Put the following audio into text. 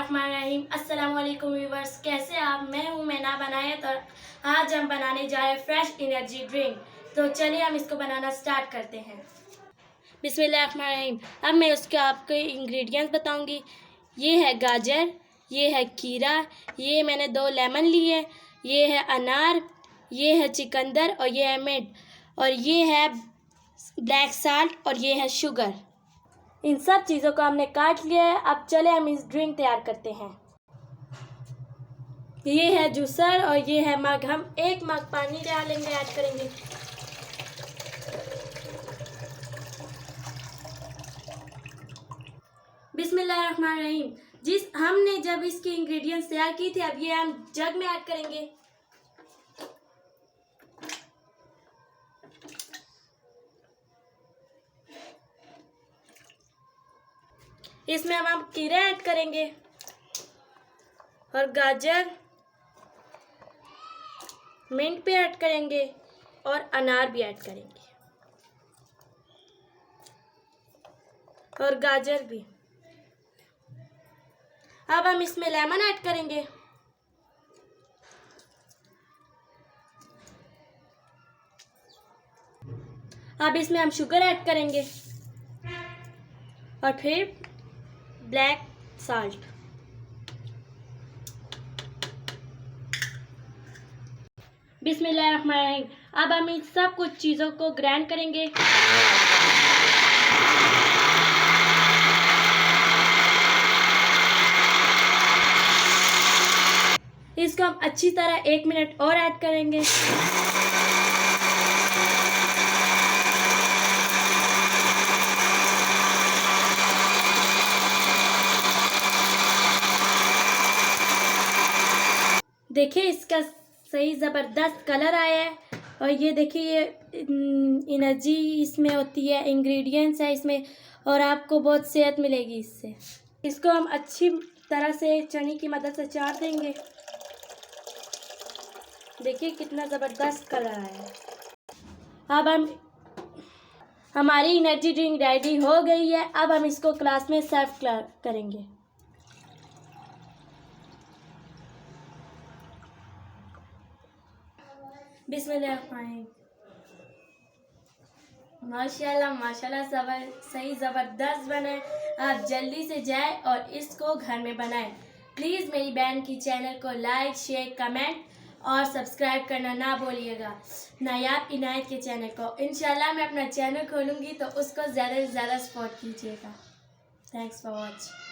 बिस्मिल्लाहिर्रहमानिर्रहीम। अस्सलाम वालेकुम व्यूअर्स, कैसे आप? मैं हूँ मैना बनायत और आज हम बनाने जा रहे हैं फ्रेश एनर्जी ड्रिंक। तो चलिए हम इसको बनाना स्टार्ट करते हैं। बिस्मिल्लाहिर्रहमानिर्रहीम। अब मैं उसके आपको इंग्रेडिएंट्स बताऊंगी। ये है गाजर, ये है खीरा, ये मैंने 2 लेमन लिए, ये है अनार, ये है चुकंदर और ये है मिंट और ये है ब्लैक साल्ट और ये है शुगर। इन सब चीज़ों को हमने काट लिया है। अब चले हम इस ड्रिंक तैयार करते हैं। ये है जूसर और ये है मग। हम 1 मग पानी डालेंगे, ऐड करेंगे। बिस्मिल्लाहिर्रहमानिर्रहीम। हमने जब इसके इंग्रेडिएंट्स तैयार की थी, अब ये हम जग में ऐड करेंगे। इसमें हम खीरा ऐड करेंगे और गाजर, मिंट भी ऐड करेंगे और अनार भी ऐड करेंगे और गाजर भी। अब हम इसमें लेमन ऐड करेंगे। अब इसमें हम शुगर ऐड करेंगे और फिर ब्लैक साल्ट। बिस्मिल्लाहिर्रहमानिर्रहीम। अब हम इन सब कुछ चीज़ों को ग्राइंड करेंगे। इसको हम अच्छी तरह 1 मिनट और ऐड करेंगे। देखिए इसका सही ज़बरदस्त कलर आया है और ये देखिए ये एनर्जी इसमें होती है, इंग्रेडिएंट्स है इसमें और आपको बहुत सेहत मिलेगी इससे। इसको हम अच्छी तरह से चने की मदद से चाट देंगे। देखिए कितना ज़बरदस्त कलर आया है। अब हमारी एनर्जी ड्रिंक रेडी हो गई है। अब हम इसको क्लास में सर्व करेंगे। बिस्मिल्लाहिर्रहमानिर्रहीम। माशाल्लाह माशाल्लाह सही ज़बरदस्त बने। आप जल्दी से जाएं और इसको घर में बनाएं। प्लीज़ मेरी बहन की चैनल को लाइक, शेयर, कमेंट और सब्सक्राइब करना ना भूलिएगा। नायाब इनायत के चैनल को इंशाल्लाह मैं अपना चैनल खोलूँगी तो उसको ज़्यादा से ज़्यादा सपोर्ट कीजिएगा। Thanks for watching.